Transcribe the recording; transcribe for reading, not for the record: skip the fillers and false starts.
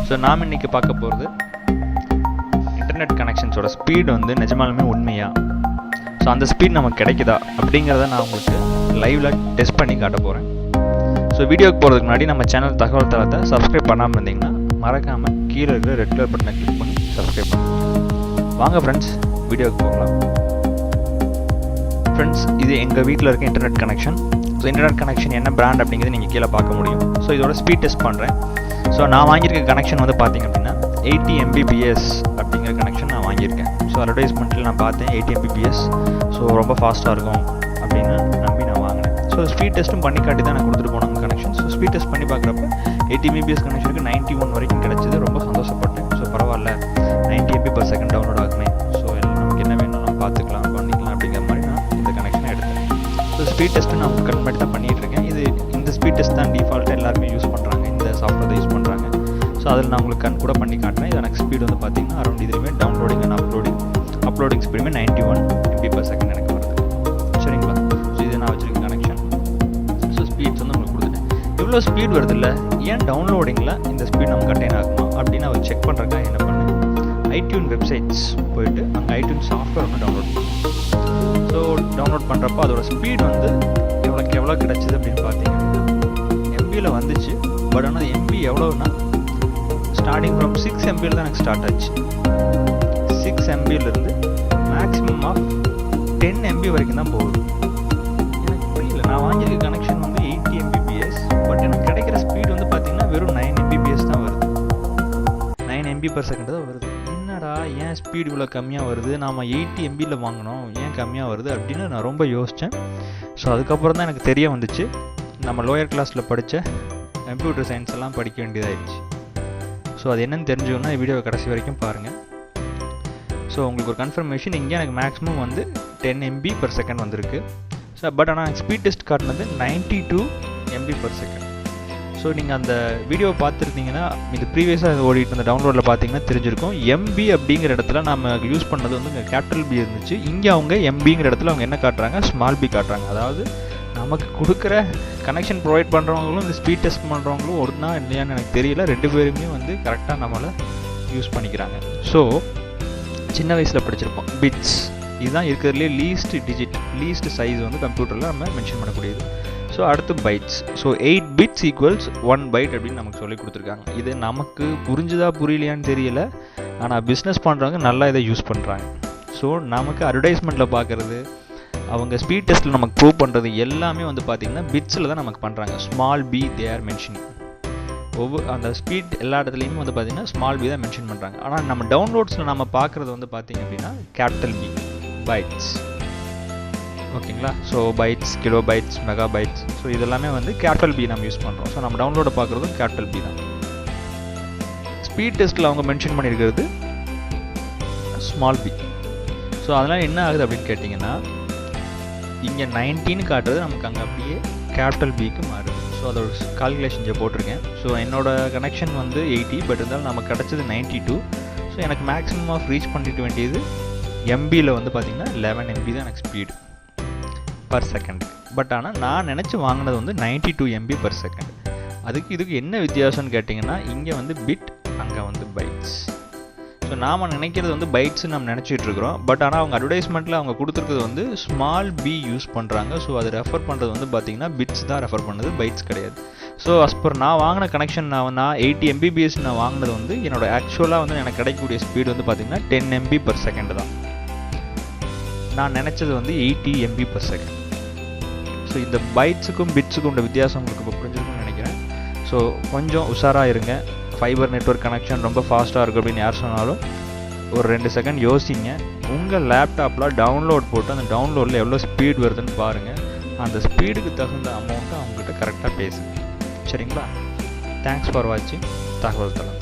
So நாம் இன்றைக்கி பார்க்க போகிறது இன்டர்நெட் கனெக்ஷன்ஸோட ஸ்பீடு வந்து நிஜமாலுமே உண்மையா, ஸோ அந்த ஸ்பீட் நமக்கு கிடைக்குதா அப்படிங்கிறத நான் உங்களுக்கு லைவில் டெஸ்ட் பண்ணி காட்ட போகிறேன். ஸோ வீடியோக்கு போகிறதுக்கு முன்னாடி நம்ம சேனல் தகவல் தளத்தை சப்ஸ்கிரைப் பண்ணாமல் இருந்தீங்கன்னா மறக்காமல் கீழே இருக்கிற ரெட் கலர் பட்டனை கிளிக் பண்ணி சப்ஸ்கிரைப் பண்ணுங்கள். வாங்க ஃப்ரெண்ட்ஸ், வீடியோக்கு போகலாம். ஃப்ரெண்ட்ஸ், இது எங்கள் வீட்டில் இருக்க internet connection. So internet connection என்ன பிராண்ட் அப்படிங்கிறது நீங்கள் கீழே பார்க்க முடியும். ஸோ இதோட ஸ்பீட் டெஸ்ட் பண்ணுறேன். ஸோ நான் வாங்கியிருக்க கனெக்ஷன் வந்து பார்த்திங்க அப்படின்னா 80 MBPS அப்படிங்கிற கனெக்ஷன் நான் வாங்கியிருக்கேன். ஸோ அட்வர்டைஸ்மெண்ட்டில் நான் பார்த்தேன் 80 MBPS, ஸோ ரொம்ப ஃபாஸ்ட்டாக இருக்கும் அப்படின்னு நம்பி நான் வாங்கினேன். ஸோ ஸ்பீட் டெஸ்ட்டும் பண்ணி காட்டி தான் நான் கொடுத்துட்டு போனாங்க கனெக்ஷன். ஸோ ஸ்பீட் டெஸ்ட் பண்ணி பார்க்குறப்ப 80 MBPS கனெக்ஷனுக்கு 91 வரைக்கும் கிடச்சிது. ரொம்ப சந்தோஷப்பட்டேன். ஸோ பரவாயில்ல, 90 MB/s டவுன்லோட் ஆகுமே, ஸோ நமக்கு என்ன வேணும் நம்ம பார்த்துக்கலாம் பண்ணிக்கலாம் அப்படிங்கிற மாதிரி நான் இந்த கனெக்ஷனை எடுத்தேன். ஸோ ஸ்பீட் டெஸ்ட்டு நான் கன்வெர்ட் தான் பண்ணிகிட்டு இருக்கேன். இந்த ஸ்பீட் டெஸ்ட் தான் டிஃபால்ட்டாக எல்லாருமே யூஸ் பண்ணுறாங்க, இந்த சாஃப்ட்வேர் யூஸ் பண்ணுறாங்க. ஸோ அதில் நான் உங்களுக்கு கூட பண்ணி காட்டுறேன். இது எனக்கு ஸ்பீட் வந்து பார்த்தீங்கன்னா அரௌண்ட் இதுலேயுமே டவுன்லோடிங் அண்ட் அப்லோடிங் ஸ்பீடுமே 91 MB/s எனக்கு வருது. சரிங்களா? ஸோ இது நான் வச்சுருக்க கனெக்ஷன். ஸோ ஸ்பீட்ஸ் வந்து உங்களுக்கு கொடுத்துட்டேன். எவ்வளோ ஸ்பீட் வருது இல்லை, ஏன் டவுன்லோடிங்கில் இந்த ஸ்பீட் நம்ம கண்டெயின் ஆகுமா அப்படின்னு அவர் செக் பண்ணுறதுக்காக என்ன பண்ணேன், ஐடியூன் வெப்சைட்ஸ் போயிட்டு அங்கே ஐடியூன் சாஃப்ட்வேர் வந்து டவுன்லோட் பண்ணுவோம். ஸோ டவுன்லோட் பண்ணுறப்போ அதோட ஸ்பீட் வந்து எவ்வளோ கிடச்சிது அப்படின்னு பார்த்தீங்கன்னா MBயில் வந்துச்சு. பட் ஆனால் MB எவ்வளோன்னா ஸ்டார்டிங் ஃப்ரம் 6 MBயில் தான் எனக்கு ஸ்டார்ட் ஆச்சு. 6 MBயிலிருந்து மேக்ஸிமம் ஆஃப் 10 MB வரைக்கும் தான் போகுது. எனக்கு புரியல, நான் வாங்கியிருக்க கனெக்ஷன் வந்து 80 MBPS, பட் எனக்கு கிடைக்கிற ஸ்பீட் வந்து பார்த்தீங்கன்னா வெறும் 9 MBPS தான் வருது. 9 MB/s தான் வருது. என்னடா ஏன் ஸ்பீட் இவ்வளோ கம்மியாக வருது, நாம் 80 MBயில் வாங்கினோம், ஏன் கம்மியாக வருது அப்படின்னு நான் ரொம்ப யோசித்தேன். ஸோ அதுக்கப்புறம் தான் எனக்கு தெரிய வந்துச்சு, நம்ம லோயர் கிளாஸில் படித்த கம்ப்யூட்டர் சயின்ஸ் எல்லாம் படிக்க வேண்டியதாகிடுச்சு. ஸோ அது என்னென்னு தெரிஞ்சுக்கணுன்னா வீடியோவை கடைசி வரைக்கும் பாருங்கள். ஸோ உங்களுக்கு ஒரு கன்ஃபர்மேஷன், இங்கே எனக்கு மேக்ஸிமம் வந்து 10 MB/s வந்திருக்கு. ஸோ பட் ஆனால் எனக்கு ஸ்பீட் டெஸ்ட் காட்டினது 92 MB/s. ஸோ நீங்கள் அந்த வீடியோவை பார்த்துருந்தீங்கன்னா, இது ப்ரீவியஸாக ஓடிட்டு அந்த டவுன்லோடில் பார்த்தீங்கன்னா தெரிஞ்சிருக்கும். MB அப்படிங்கிற இடத்துல நம்ம யூஸ் பண்ணது வந்து இங்கே கேபிட்டல் B இருந்துச்சு. இங்கே அவங்க MBங்கிற இடத்துல அவங்க என்ன காட்டுறாங்க, ஸ்மால் b காட்டுறாங்க. அதாவது நமக்கு கொடுக்குற கனெக்ஷன் ப்ரொவைட் பண்ணுறவங்களும் இந்த ஸ்பீட் டெஸ்ட் பண்ணுறவங்களும் ஒருனா இல்லையான்னு எனக்கு தெரியல, ரெண்டு பேருமே வந்து கரெக்டாக நம்மளை யூஸ் பண்ணிக்கிறாங்க. ஸோ சின்ன வயசில் படிச்சிருப்போம் பிட்ஸ், இதுதான் இருக்கிறதுலே லீஸ்ட் சைஸ் வந்து கம்ப்யூட்டரில் நம்ம மென்ஷன் பண்ணக்கூடியது. ஸோ அடுத்து பைட்ஸ். ஸோ 8 bits = 1 byte அப்படின்னு நமக்கு சொல்லி கொடுத்துருக்காங்க. இது நமக்கு புரிஞ்சுதா புரியலையான்னு தெரியல, ஆனால் பிஸ்னஸ் பண்ணுறவங்க நல்லா இதை யூஸ் பண்ணுறாங்க. ஸோ நமக்கு அட்வர்டைஸ்மெண்ட்டில் பார்க்குறது, அவங்க ஸ்பீட் டெஸ்ட்டில் நமக்கு ப்ரூவ் பண்ணுறது எல்லாமே வந்து பார்த்திங்கன்னா பிட்ஸில் தான் நமக்கு பண்ணுறாங்க. Small b they are mentioning. அந்த ஸ்பீட் எல்லா இடத்துலையுமே வந்து பார்த்திங்கன்னா ஸ்மால் b தான் மென்ஷன் பண்ணுறாங்க. ஆனால் நம்ம டவுன்லோட்ஸில் நம்ம பார்க்குறது வந்து பார்த்திங்க அப்படின்னா கேபிட்டல் B, பைட்ஸ். ஓகேங்களா? So bytes, kilo bytes, mega bytes, so இதெல்லாமே வந்து கேபிட்டல் B நம்ம யூஸ் பண்ணுறோம். ஸோ நம்ம டவுன்லோடை பார்க்குறதும் கேபிட்டல் B தான். ஸ்பீட் டெஸ்ட்டில் அவங்க மென்ஷன் பண்ணியிருக்கிறது ஸ்மால் b. ஸோ அதனால் என்ன ஆகுது அப்படின்னு கேட்டிங்கன்னா, இங்கே 19 காட்டுறது நமக்கு அங்கே அப்படியே கேபிட்டல் Bக்கு மாறுது. ஸோ அதோட கால்குலேஷன் இங்கே போட்டிருக்கேன். ஸோ என்னோடய கனெக்ஷன் வந்து 80, பட் இருந்தாலும் நமக்கு கிடச்சது 92. ஸோ எனக்கு மேக்ஸிமம் ஆஃப் ரீச் பண்ணிட்டு வேண்டியது MBயில் வந்து பார்த்திங்கன்னா 11 MB தான் எனக்கு ஸ்பீடு பர் செகண்ட். பட் ஆனால் நான் நினச்சி வாங்கினது வந்து 92 MB/s. இதுக்கு என்ன வித்தியாசம்னு கேட்டிங்கன்னா, இங்கே வந்து பிட், அங்கே வந்து பைட்ஸ். ஸோ நாம் நினைக்கிறது வந்து பைட்ஸ் நம்ம நினச்சிட்டு இருக்கிறோம். பட் ஆனால் அவங்க அட்வர்டைஸ்மெண்ட்டில் அவங்க கொடுத்துருக்கிறது வந்து ஸ்மால் b யூஸ் பண்ணுறாங்க. ஸோ அது ரெஃபர் பண்ணுறது வந்து பார்த்திங்கன்னா பிட்ஸ் தான் ரெஃபர் பண்ணுது, பைட்ஸ் கிடையாது. ஸோ அஸ்பர் நான் வாங்கின கனெக்ஷன், நான் 80 MBPS நான் வாங்கினது வந்து என்னோட ஆக்சுவலாக வந்து எனக்கு கிடைக்கக்கூடிய ஸ்பீடு வந்து பார்த்திங்கன்னா 10 MB/s தான். நான் நினச்சது வந்து 80 MB/s. ஸோ இந்த பைட்ஸுக்கும் பிட்ஸுக்கும் உள்ள வித்தியாசம் உங்களுக்கு இப்போ புரிஞ்சுக்கணும்னு நினைக்கிறேன். ஸோ கொஞ்சம் உஷாராக இருங்க. ஃபைபர் நெட்வொர்க் கனெக்ஷன் ரொம்ப ஃபாஸ்ட்டாக இருக்குது அப்படின்னு யார் சொன்னாலும் ஒரு 2 செகண்ட் யோசிங்க. உங்கள் லேப்டாப்பில் டவுன்லோட் போட்டு அந்த டவுன்லோடில் எவ்வளோ ஸ்பீட் வருதுன்னு பாருங்கள். அந்த ஸ்பீடுக்கு தகுந்த அமௌண்ட்டை அவங்ககிட்ட கரெக்டாக பேசுங்க. சரிங்களா? தேங்க்ஸ் ஃபார் வாட்சிங் தகவல் தளம்.